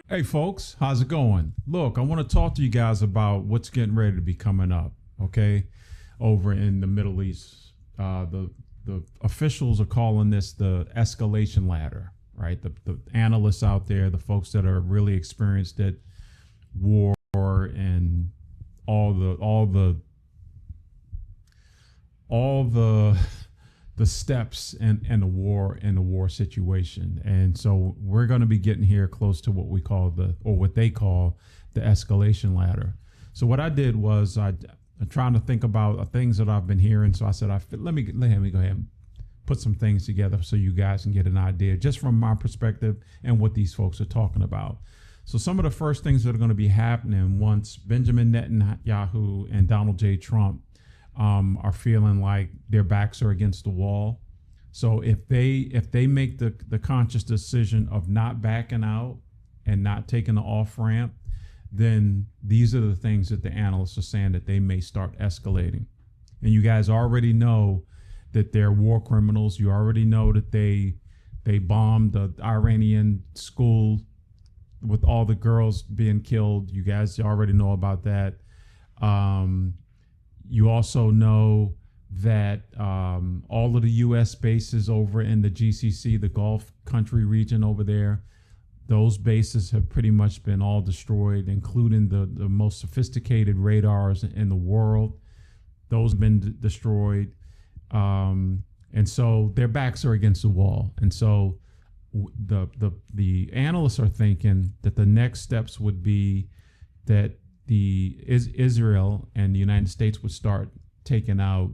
Hey folks, how's it going? Look, I want to talk to you guys about what's getting ready to be coming up, okay, over in the Middle East. The officials are calling this the escalation ladder, right? The analysts out there, the folks that are really experienced at war and all the the steps and the war situation. And so we're going to be getting here close to what we call what they call the escalation ladder. So what I did was I'm trying to think about things that I've been hearing. So I said, let me go ahead and put some things together so you guys can get an idea just from my perspective and what these folks are talking about. So some of the first things that are going to be happening once Benjamin Netanyahu and Donald J. Trump are feeling like their backs are against the wall. So if they make the conscious decision of not backing out and not taking the off ramp, then these are the things that the analysts are saying that they may start escalating. And you guys already know that they're war criminals. You already know that they bombed the Iranian school with all the girls being killed. You guys already know about that. You also know that all of the U.S. bases over in the GCC, the Gulf country region over there, those bases have pretty much been all destroyed, including the most sophisticated radars in the world. Those have been destroyed. And so their backs are against the wall. And so the analysts are thinking that the next steps would be that Israel and the United States would start taking out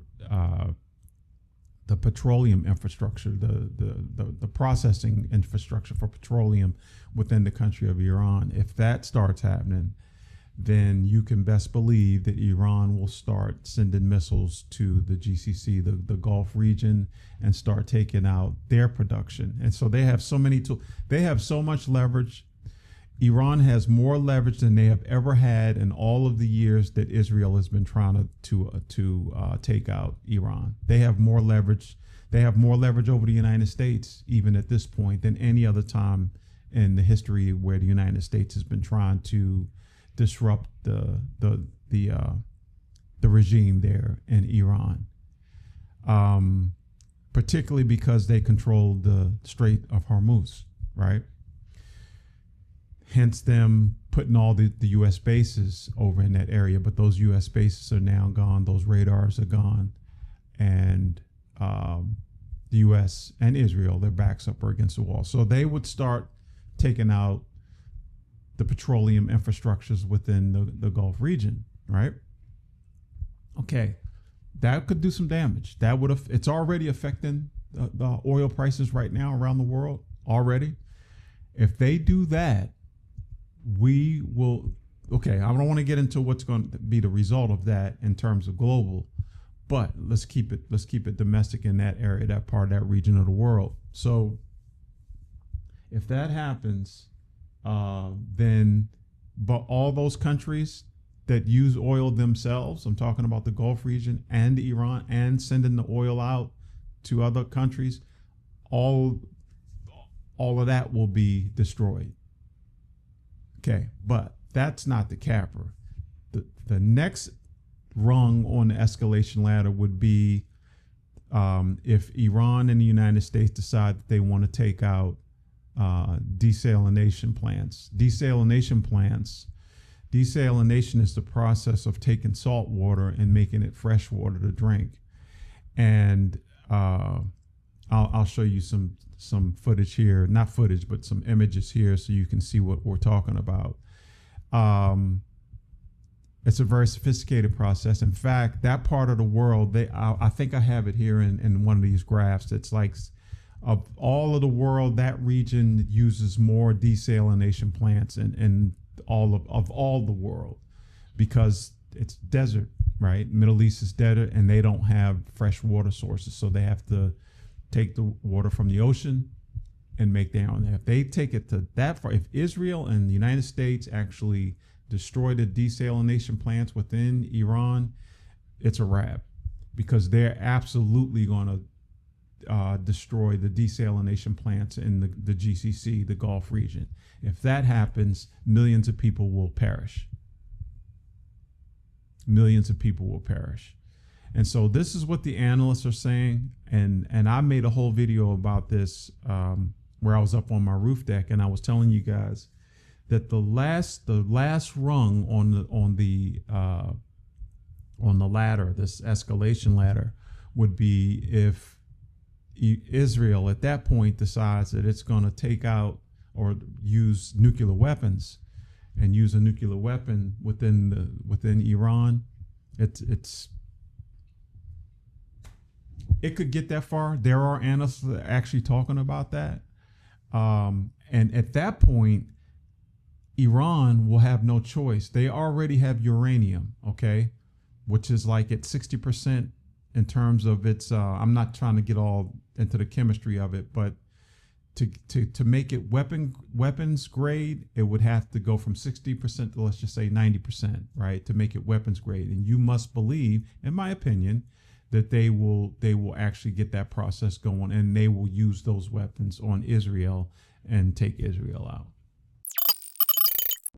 the petroleum infrastructure, the processing infrastructure for petroleum within the country of Iran. If that starts happening, then you can best believe that Iran will start sending missiles to the GCC, the Gulf region, and start taking out their production. And so they have so many tools. They have so much leverage. Iran has more leverage than they have ever had in all of the years that Israel has been trying to take out Iran. They have more leverage. They have more leverage over the United States, even at this point, than any other time in the history where the United States has been trying to disrupt the regime there in Iran. Particularly because they control the Strait of Hormuz, right? Hence them putting all the U.S. bases over in that area. But those U.S. bases are now gone. Those radars are gone. And the U.S. and Israel, their backs up against the wall. So they would start taking out the petroleum infrastructures within the Gulf region, right? Okay, that could do some damage. That would have, it's already affecting the oil prices right now around the world already. If they do that, we will, okay, I don't want to get into what's going to be the result of that in terms of global, but let's keep it domestic in that area, that part of that region of the world. So if that happens, then but all those countries that use oil themselves, I'm talking about the Gulf region and Iran, and sending the oil out to other countries, all of that will be destroyed. Okay, but that's not the capper. The next rung on the escalation ladder would be if Iran and the United States decide that they want to take out desalination plants. Desalination is the process of taking salt water and making it fresh water to drink. And I'll show you some footage here, not footage, but some images here so you can see what we're talking about. It's a very sophisticated process. In fact, that part of the world, I think I have it here in one of these graphs. It's like of all of the world, that region uses more desalination plants in all of the world because it's desert, right? Middle East is desert and they don't have fresh water sources. So they have to take the water from the ocean and make their own. If they take it to that far, if Israel and the United States actually destroy the desalination plants within Iran, it's a wrap because they're absolutely going to destroy the desalination plants in the GCC, the Gulf region. If that happens, millions of people will perish. Millions of people will perish. And so this is what the analysts are saying. And I made a whole video about this where I was up on my roof deck, and I was telling you guys that the last rung on the ladder, this escalation ladder, would be if Israel at that point decides that it's going to take out or use nuclear weapons and use a nuclear weapon within Iran. It could get that far. There are analysts that are actually talking about that. And at that point, Iran will have no choice. They already have uranium, okay, which is like at 60% in terms of its, I'm not trying to get all into the chemistry of it, but to make it weapons grade, it would have to go from 60% to, let's just say, 90%, right, to make it weapons grade. And you must believe, in my opinion, that they will actually get that process going, and they will use those weapons on Israel and take Israel out.